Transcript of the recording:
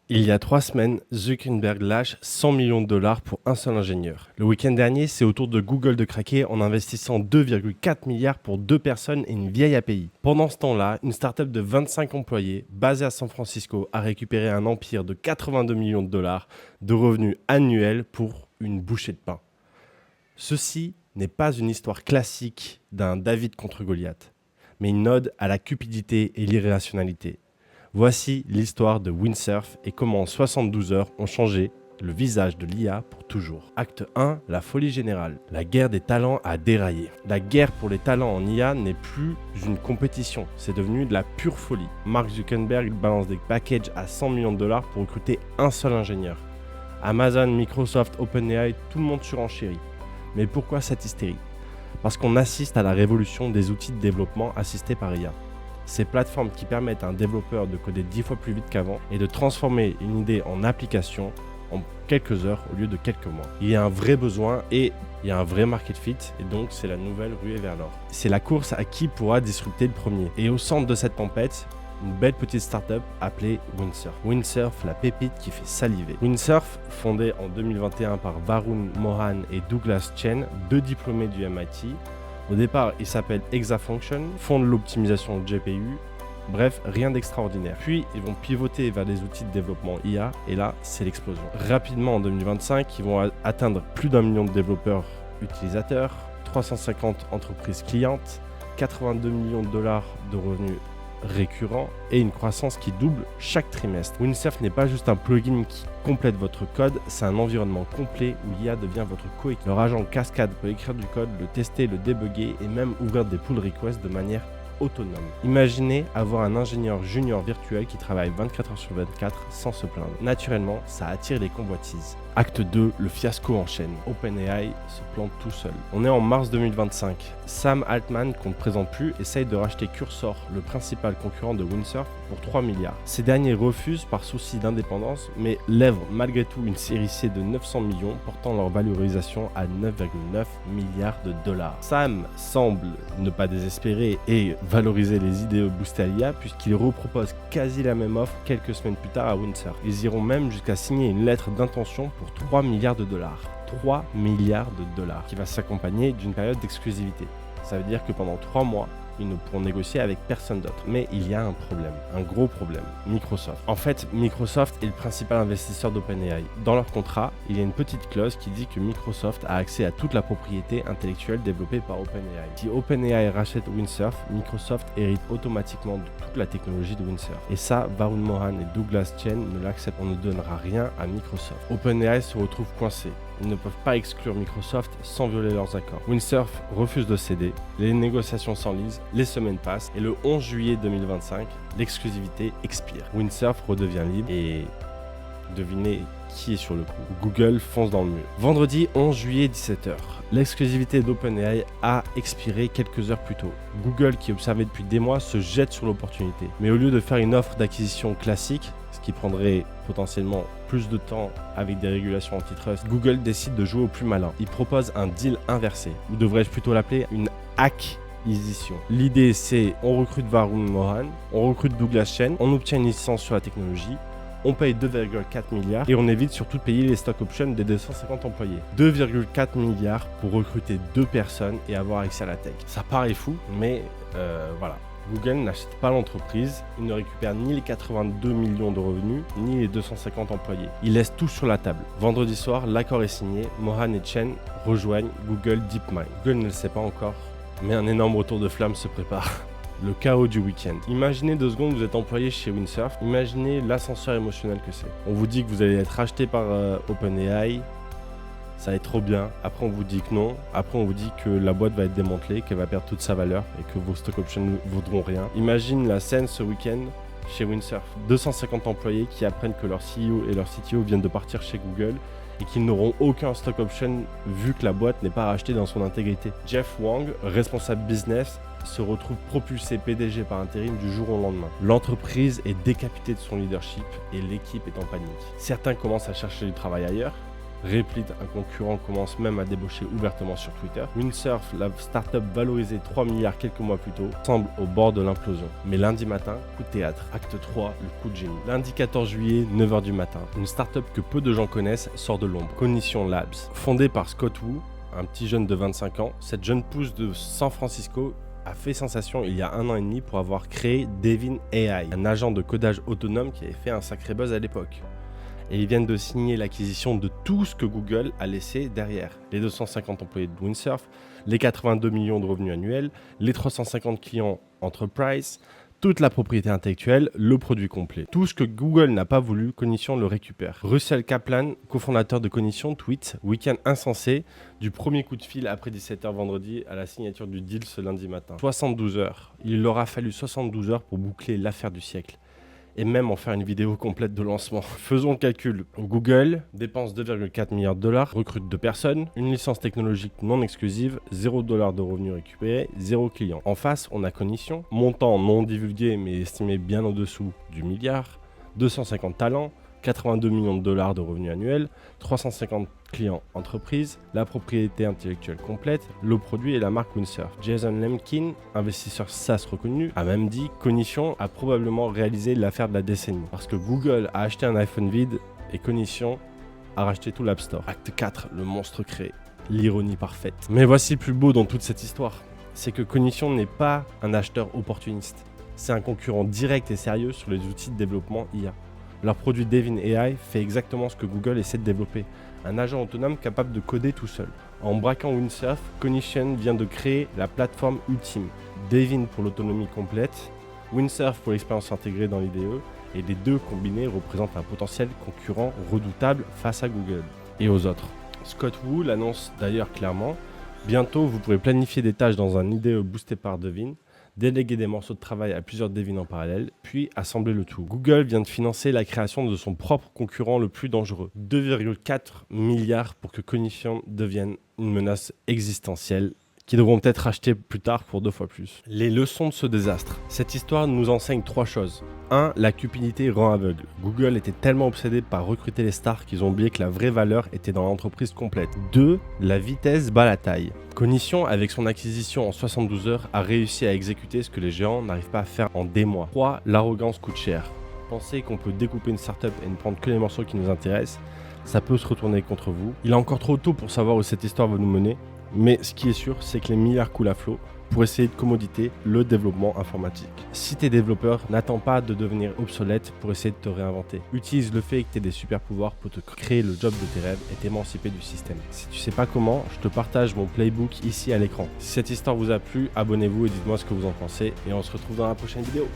Il y a 3 semaines, Zuckerberg lâche 100 millions de dollars pour un seul ingénieur. Le week-end dernier, c'est au tour de Google de craquer en investissant 2,4 milliards pour 2 personnes et une vieille API. Pendant ce temps-là, une startup de 25 employés, basée à San Francisco, a récupéré un empire de 82 millions de dollars de revenus annuels pour une bouchée de pain. Ceci n'est pas une histoire classique d'un David contre Goliath, mais une ode à la cupidité et l'irrationalité. Voici l'histoire de Windsurf et comment en 72 heures ont changé le visage de l'IA pour toujours. Acte 1, la folie générale. La guerre des talents a déraillé. La guerre pour les talents en IA n'est plus une compétition, c'est devenu de la pure folie. Mark Zuckerberg balance des packages à 100 millions de dollars pour recruter un seul ingénieur. Amazon, Microsoft, OpenAI, tout le monde surenchérit. Mais pourquoi cette hystérie ? Parce qu'on assiste à la révolution des outils de développement assistés par IA. Ces plateformes qui permettent à un développeur de coder 10 fois plus vite qu'avant et de transformer une idée en application en quelques heures au lieu de quelques mois. Il y a un vrai besoin et il y a un vrai market fit et donc c'est la nouvelle ruée vers l'or. C'est la course à qui pourra disrupter le premier. Et au centre de cette tempête, une belle petite startup appelée Windsurf. Windsurf, la pépite qui fait saliver. Windsurf, fondée en 2021 par Varun Mohan et Douglas Chen, 2 diplômés du MIT. Au départ, il s'appelle Exafunction, font de l'optimisation de GPU, bref, rien d'extraordinaire. Puis, ils vont pivoter vers des outils de développement IA, et là, c'est l'explosion. Rapidement, en 2025, ils vont atteindre plus d'1 million de développeurs utilisateurs, 350 entreprises clientes, 82 millions de dollars de revenus récurrents et une croissance qui double chaque trimestre. Windsurf n'est pas juste un plugin qui complète votre code, c'est un environnement complet où l'IA devient votre coéquipier. Leur agent Cascade peut écrire du code, le tester, le débugger et même ouvrir des pull requests de manière autonome. Imaginez avoir un ingénieur junior virtuel qui travaille 24 heures sur 24 sans se plaindre. Naturellement, ça attire les convoitises. Acte 2, le fiasco enchaîne. OpenAI se plante tout seul. On est en mars 2025. Sam Altman, qu'on ne présente plus, essaye de racheter Cursor, le principal concurrent de Windsurf, pour 3 milliards. Ces derniers refusent par souci d'indépendance, mais lèvent malgré tout une série C de 900 millions, portant leur valorisation à 9,9 milliards de dollars. Sam semble ne pas désespérer et valoriser les idées boostées à l'IA, puisqu'il repropose quasi la même offre quelques semaines plus tard à Windsurf. Ils iront même jusqu'à signer une lettre d'intention pour 3 milliards de dollars. 3 milliards de dollars, qui va s'accompagner d'une période d'exclusivité. Ça veut dire que pendant 3 mois, ils ne pourront négocier avec personne d'autre. Mais il y a un problème, un gros problème, Microsoft. En fait, Microsoft est le principal investisseur d'OpenAI. Dans leur contrat, il y a une petite clause qui dit que Microsoft a accès à toute la propriété intellectuelle développée par OpenAI. Si OpenAI rachète Windsurf, Microsoft hérite automatiquement de toute la technologie de Windsurf. Et ça, Varun Mohan et Douglas Chen ne l'acceptent. On ne donnera rien à Microsoft. OpenAI se retrouve coincé. Ils ne peuvent pas exclure Microsoft sans violer leurs accords. Windsurf refuse de céder, les négociations s'enlisent, les semaines passent et le 11 juillet 2025, l'exclusivité expire. Windsurf redevient libre et devinez qui est sur le coup. Google fonce dans le mur. Vendredi 11 juillet 17h, l'exclusivité d'OpenAI a expiré quelques heures plus tôt. Google, qui observait depuis des mois, se jette sur l'opportunité. Mais au lieu de faire une offre d'acquisition classique, ce qui prendrait potentiellement plus de temps avec des régulations antitrust, Google décide de jouer au plus malin. Il propose un deal inversé, ou devrais-je plutôt l'appeler une acquisition. L'idée, c'est on recrute Varun Mohan, on recrute Douglas Chen, on obtient une licence sur la technologie, on paye 2,4 milliards et on évite surtout de payer les stock options des 250 employés. 2,4 milliards pour recruter 2 personnes et avoir accès à la tech. Ça paraît fou, mais voilà. Google n'achète pas l'entreprise, il ne récupère ni les 82 millions de revenus, ni les 250 employés. Il laisse tout sur la table. Vendredi soir, l'accord est signé, Mohan et Chen rejoignent Google DeepMind. Google ne le sait pas encore, mais un énorme retour de flamme se prépare. Le chaos du week-end. Imaginez 2 secondes, vous êtes employé chez Windsurf, imaginez l'ascenseur émotionnel que c'est. On vous dit que vous allez être racheté par OpenAI, ça va être trop bien. Après, on vous dit que non. Après, on vous dit que la boîte va être démantelée, qu'elle va perdre toute sa valeur et que vos stock options ne vaudront rien. Imagine la scène ce week-end chez Windsurf. 250 employés qui apprennent que leur CEO et leur CTO viennent de partir chez Google et qu'ils n'auront aucun stock option vu que la boîte n'est pas rachetée dans son intégrité. Jeff Wang, responsable business, se retrouve propulsé PDG par intérim du jour au lendemain. L'entreprise est décapitée de son leadership et l'équipe est en panique. Certains commencent à chercher du travail ailleurs, Replit, un concurrent, commence même à débaucher ouvertement sur Twitter. Windsurf, la startup valorisée 3 milliards quelques mois plus tôt, semble au bord de l'implosion. Mais lundi matin, coup de théâtre, acte 3, le coup de génie. Lundi 14 juillet, 9h du matin, une startup que peu de gens connaissent sort de l'ombre, Cognition Labs. Fondée par Scott Wu, un petit jeune de 25 ans, cette jeune pousse de San Francisco a fait sensation il y a 1 an et demi pour avoir créé Devin AI, un agent de codage autonome qui avait fait un sacré buzz à l'époque. Et ils viennent de signer l'acquisition de tout ce que Google a laissé derrière. Les 250 employés de Windsurf, les 82 millions de revenus annuels, les 350 clients enterprise, toute la propriété intellectuelle, le produit complet. Tout ce que Google n'a pas voulu, Cognition le récupère. Russell Kaplan, cofondateur de Cognition, tweet « Week-end insensé, du premier coup de fil après 17h vendredi à la signature du deal ce lundi matin. 72 heures. Il leur a fallu 72 heures pour boucler l'affaire du siècle. Et même en faire une vidéo complète de lancement. Faisons le calcul. Google dépense 2,4 milliards de dollars, recrute 2 personnes, une licence technologique non exclusive, 0 $ de revenus récupérés, 0 client. En face, on a Cognition, montant non divulgué mais estimé bien au-dessous du milliard, 250 talents, 82 millions de dollars de revenus annuels, 350 clients entreprises, la propriété intellectuelle complète, le produit et la marque Windsurf. Jason Lemkin, investisseur SaaS reconnu, a même dit « Cognition a probablement réalisé l'affaire de la décennie ». Parce que Google a acheté un iPhone vide et Cognition a racheté tout l'App Store. Acte 4, le monstre créé. L'ironie parfaite. Mais voici le plus beau dans toute cette histoire. C'est que Cognition n'est pas un acheteur opportuniste. C'est un concurrent direct et sérieux sur les outils de développement IA. Leur produit Devin AI fait exactement ce que Google essaie de développer, un agent autonome capable de coder tout seul. En braquant Windsurf, Cognition vient de créer la plateforme ultime. Devin pour l'autonomie complète, Windsurf pour l'expérience intégrée dans l'IDE, et les deux combinés représentent un potentiel concurrent redoutable face à Google et aux autres. Scott Wu l'annonce d'ailleurs clairement, bientôt vous pourrez planifier des tâches dans un IDE boosté par Devin, déléguer des morceaux de travail à plusieurs Devin en parallèle, puis assembler le tout. Google vient de financer la création de son propre concurrent le plus dangereux. 2,4 milliards pour que Cognition devienne une menace existentielle qui devront peut-être racheter plus tard pour 2 fois plus. Les leçons de ce désastre. Cette histoire nous enseigne 3 choses. 1. La cupidité rend aveugle. Google était tellement obsédé par recruter les stars qu'ils ont oublié que la vraie valeur était dans l'entreprise complète. 2. La vitesse bat la taille. Cognition, avec son acquisition en 72 heures, a réussi à exécuter ce que les géants n'arrivent pas à faire en des mois. 3. L'arrogance coûte cher. Penser qu'on peut découper une startup et ne prendre que les morceaux qui nous intéressent, ça peut se retourner contre vous. Il est encore trop tôt pour savoir où cette histoire va nous mener. Mais ce qui est sûr, c'est que les milliards coulent à flot pour essayer de commoditer le développement informatique. Si t'es développeur, n'attends pas de devenir obsolète pour essayer de te réinventer. Utilise le fait que t'aies des super pouvoirs pour te créer le job de tes rêves et t'émanciper du système. Si tu sais pas comment, je te partage mon playbook ici à l'écran. Si cette histoire vous a plu, abonnez-vous et dites-moi ce que vous en pensez et on se retrouve dans la prochaine vidéo.